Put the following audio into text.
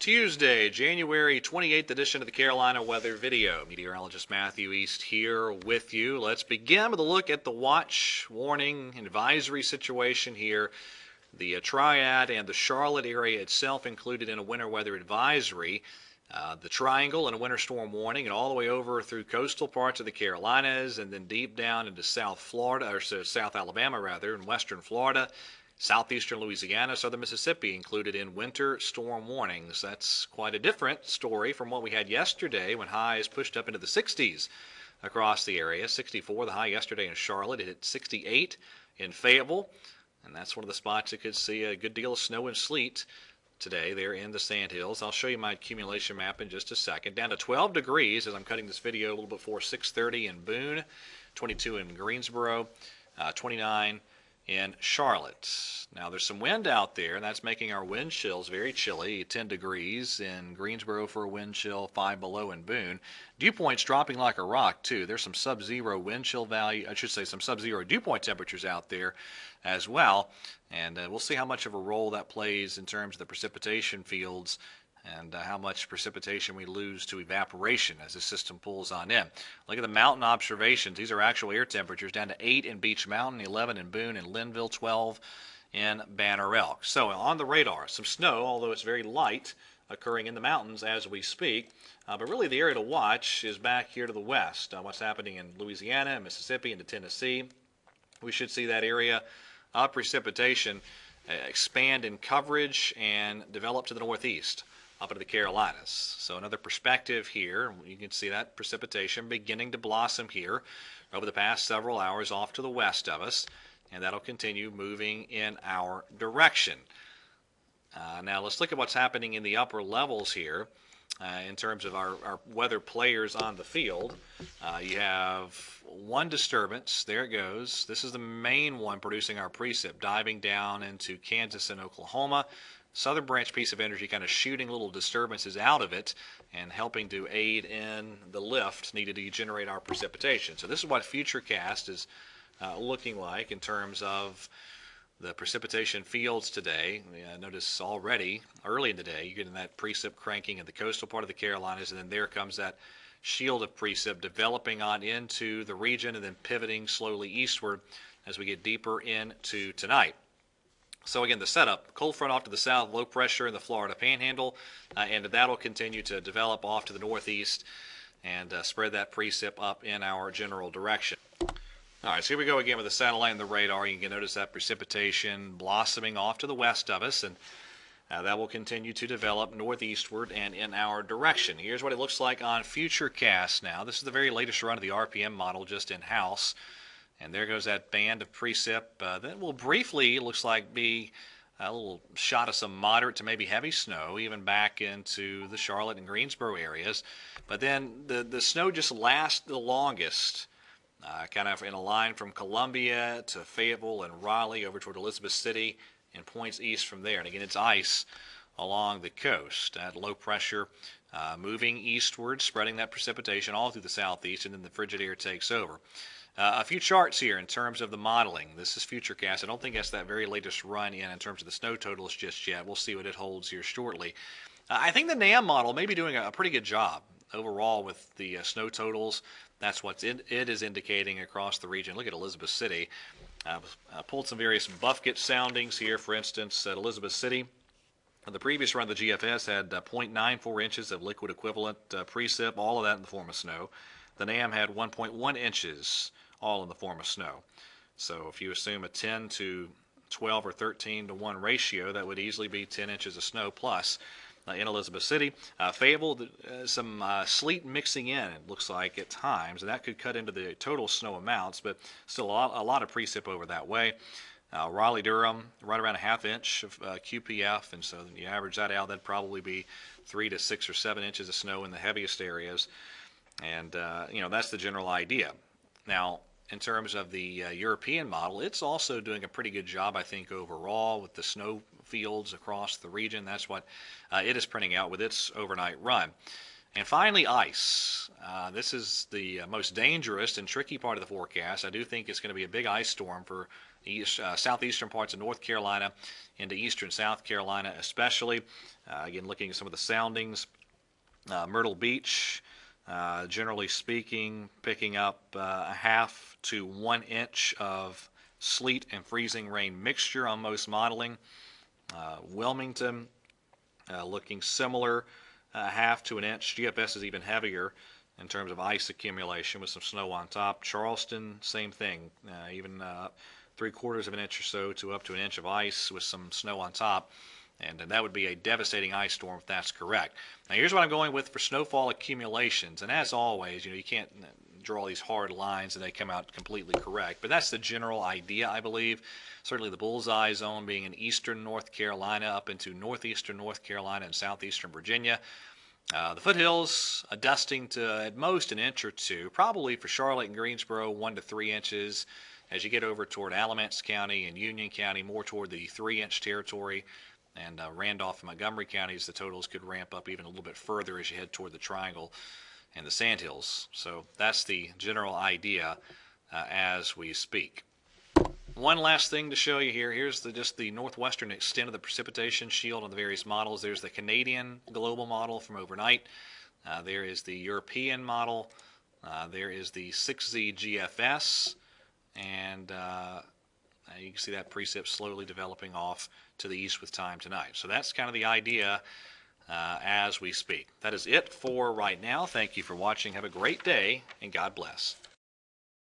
Tuesday, January 28th edition of the Carolina Weather Video. Meteorologist Matthew East here with you. Let's begin with a look at the watch, warning, advisory situation here. The Triad and the Charlotte area itself included in a winter weather advisory. The Triangle and a winter storm warning, and all the way over through coastal parts of the Carolinas, and then deep down into South Florida, or South Alabama rather, and western Florida. Southeastern Louisiana, southern Mississippi included in winter storm warnings. That's quite a different story from what we had yesterday when highs pushed up into the 60s across the area. 64 the high yesterday in Charlotte. It hit 68 in Fayetteville, and that's one of the spots that could see a good deal of snow and sleet today there in the Sandhills. I'll show you my accumulation map in just a second. Down to 12 degrees as I'm cutting this video a little before 6:30 in Boone, 22 in Greensboro, 29 in Charlotte. Now there's some wind out there, and that's making our wind chills very chilly. 10 degrees in Greensboro for a wind chill, 5 below in Boone. Dew point's dropping like a rock too. There's some sub-zero wind chill value, I should say some sub-zero dew point temperatures out there as well. And we'll see how much of a role that plays in terms of the precipitation fields and how much precipitation we lose to evaporation as the system pulls on in. Look at the mountain observations. These are actual air temperatures down to 8 in Beech Mountain, 11 in Boone and Linville, 12 in Banner Elk. So on the radar, some snow, although it's very light, occurring in the mountains as we speak. But really the area to watch is back here to the west. What's happening in Louisiana and Mississippi into Tennessee. We should see that area of precipitation expand in coverage and develop to the northeast up into the Carolinas. So another perspective here. You can see that precipitation beginning to blossom here over the past several hours off to the west of us, and that'll continue moving in our direction. Now let's look at what's happening in the upper levels here in terms of our weather players on the field. You have one disturbance. There it goes. This is the main one producing our precip, diving down into Kansas and Oklahoma. Southern Branch piece of energy kind of shooting little disturbances out of it and helping to aid in the lift needed to generate our precipitation. So this is what Futurecast is looking like in terms of the precipitation fields today. Notice already early in the day you're getting that precip cranking in the coastal part of the Carolinas, and then there comes that shield of precip developing on into the region and then pivoting slowly eastward as we get deeper into tonight. So again, the setup, cold front off to the south, low pressure in the Florida Panhandle, and that'll continue to develop off to the northeast and spread that precip up in our general direction. All right, so here we go again with the satellite and the radar. You can notice that precipitation blossoming off to the west of us, and that will continue to develop northeastward and in our direction. Here's what it looks like on Futurecast now. This is the very latest run of the RPM model just in-house. And there goes that band of precip. That will briefly, it looks like, be a little shot of some moderate to maybe heavy snow, even back into the Charlotte and Greensboro areas. But then the snow just lasts the longest, kind of in a line from Columbia to Fayetteville and Raleigh over toward Elizabeth City and points east from there. And again, it's ice along the coast at low pressure, moving eastward, spreading that precipitation all through the southeast, and then the frigid air takes over. A few charts here in terms of the modeling. This is Futurecast. I don't think that's that very latest run in terms of the snow totals just yet. We'll see what it holds here shortly. I think the NAM model may be doing a pretty good job overall with the snow totals. That's what it is indicating across the region. Look at Elizabeth City. Pulled some various Buffkett soundings here, for instance, at Elizabeth City. The previous run of the GFS had 0.94 inches of liquid equivalent precip, all of that in the form of snow. The NAM had 1.1 inches, all in the form of snow. So if you assume a 10 to 12 or 13 to 1 ratio, that would easily be 10 inches of snow plus in Elizabeth City. Fayetteville, some sleet mixing in, it looks like, at times, and that could cut into the total snow amounts, but still a lot of precip over that way. Raleigh-Durham, right around a ½ inch of QPF, and so you average that out, that'd probably be 3 to 6 or 7 inches of snow in the heaviest areas. And, that's the general idea. Now, in terms of the European model, it's also doing a pretty good job, I think, overall with the snow fields across the region. That's what it is printing out with its overnight run. And finally, ice. This is the most dangerous and tricky part of the forecast. I do think it's going to be a big ice storm for southeastern parts of North Carolina into eastern South Carolina especially. Again, looking at some of the soundings, Myrtle Beach, generally speaking, picking up a half to 1 inch of sleet and freezing rain mixture on most modeling. Wilmington, looking similar, half to an inch. GFS is even heavier in terms of ice accumulation with some snow on top. Charleston, same thing, even 3/4 of an inch or so to up to an inch of ice with some snow on top. And that would be a devastating ice storm if that's correct. Now here's what I'm going with for snowfall accumulations. And as always, you can't draw these hard lines and they come out completely correct. But that's the general idea, I believe. Certainly the bullseye zone being in eastern North Carolina up into northeastern North Carolina and southeastern Virginia. The foothills, a dusting to at most an inch or two. Probably for Charlotte and Greensboro, 1 to 3 inches. As you get over toward Alamance County and Union County, more toward the 3-inch territory. And Randolph and Montgomery counties, the totals could ramp up even a little bit further as you head toward the Triangle and the Sandhills. So that's the general idea as we speak. One last thing to show you here. Here's just the northwestern extent of the precipitation shield on the various models. There's the Canadian global model from overnight. There is the European model. There is the 6Z GFS. And you can see that precip slowly developing off to the east with time tonight. So that's kind of the idea as we speak. That is it for right now. Thank you for watching. Have a great day, and God bless.